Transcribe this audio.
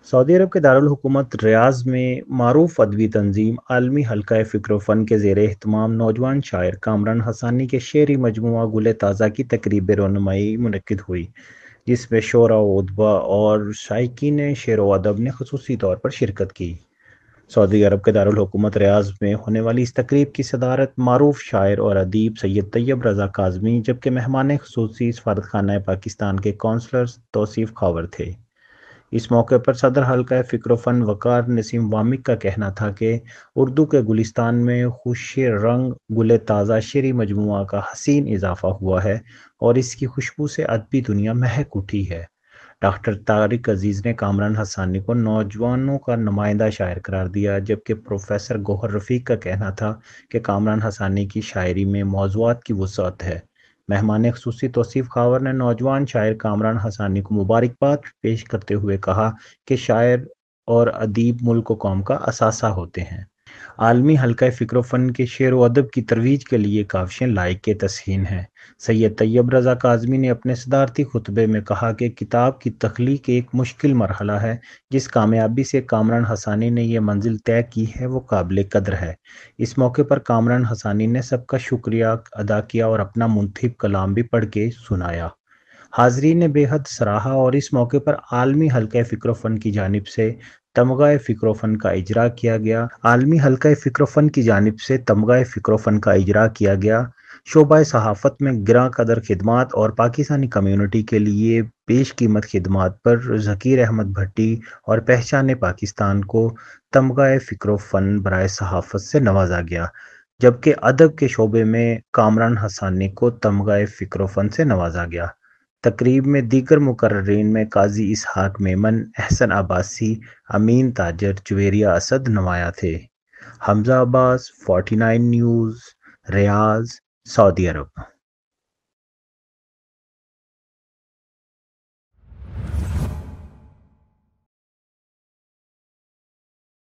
سعودی عرب کے دارالحکومت ریاض میں معروف ادبی تنظیم عالمی حلقہ فکر و فن کے زیر اہتمام نوجوان شاعر کامران حسانی کے شعری مجموعہ گل تازہ کی تقریب رونمائی منعقد ہوئی، جس میں شعراء و ادباء اور شائقین شعر و ادب نے خصوصی طور پر شرکت کی۔ سعودی عرب کے دارالحکومت ریاض میں ہونے والی اس تقریب کی صدارت معروف شاعر اور ادیب سید طیب رضا کاظمی، جبکہ مہمان خصوصی سفارتخانہ پاکستان کے کونسلر توصیف خاور تھے۔ اس موقع پر صدر حلقہ فکر و فن وقار نسیم وامک کا کہنا تھا کہ اردو کے گلستان میں خوش رنگ گل تازہ شعری مجموعہ کا حسین اضافہ ہوا ہے اور اس کی خوشبو سے ادبی دنیا مہک اٹھی ہے۔ ڈاکٹر طارق عزیز نے کامران حسانی کو نوجوانوں کا نمائندہ شاعر قرار دیا، جبکہ پروفیسر گوہر رفیق کا کہنا تھا کہ کامران حسانی کی شاعری میں موضوعات کی وسعت ہے۔ مہمان خصوصی توصیف خاور نے نوجوان شاعر کامران حسانی کو مبارکباد پیش کرتے ہوئے کہا کہ شاعر اور ادیب ملک و قوم کا اثاثہ ہوتے ہیں۔ عالمی حلقہ فکر و فن کے شعر و ادب کی ترویج کے لیے کاوشیں لائق تسخین ہیں۔ سید طیب رضا کاظمی نے اپنے صدارتی خطبے میں کہا کہ کتاب کی تخلیق ایک مشکل مرحلہ ہے، جس کامیابی سے کامران حسانی نے یہ منزل طے کی ہے وہ قابل قدر ہے۔ اس موقع پر کامران حسانی نے سب کا شکریہ ادا کیا اور اپنا منتخب کلام بھی پڑھ کے سنایا۔ حاضرین نے بے حد سراہا اور اس موقع پر عالمی حلقہ فکر و فن کی جانب سے تمغہ فکر و فن کا اجرا کیا گیا۔ عالمی حلقہ فکر و فن کی جانب سے تمغہ فکر و فن کا اجرا کیا گیا۔ شعبہ صحافت میں گراں قدر خدمات اور پاکستانی کمیونٹی کے لیے بیش قیمت خدمات پر ذکیر احمد بھٹی اور پہچان پاکستان کو تمغہ فکر و فن برائے صحافت سے نوازا گیا، جبکہ ادب کے شعبے میں کامران حسانی کو تمغہ فکر و فن سے نوازا گیا۔ تقریب میں دیگر مقررین میں قاضی اسحاق میمن، احسن عباسی، امین تاجر، جویریہ اسد نمایاں تھے۔ حمزہ عباس، 49 نیوز، ریاض، سعودی عرب۔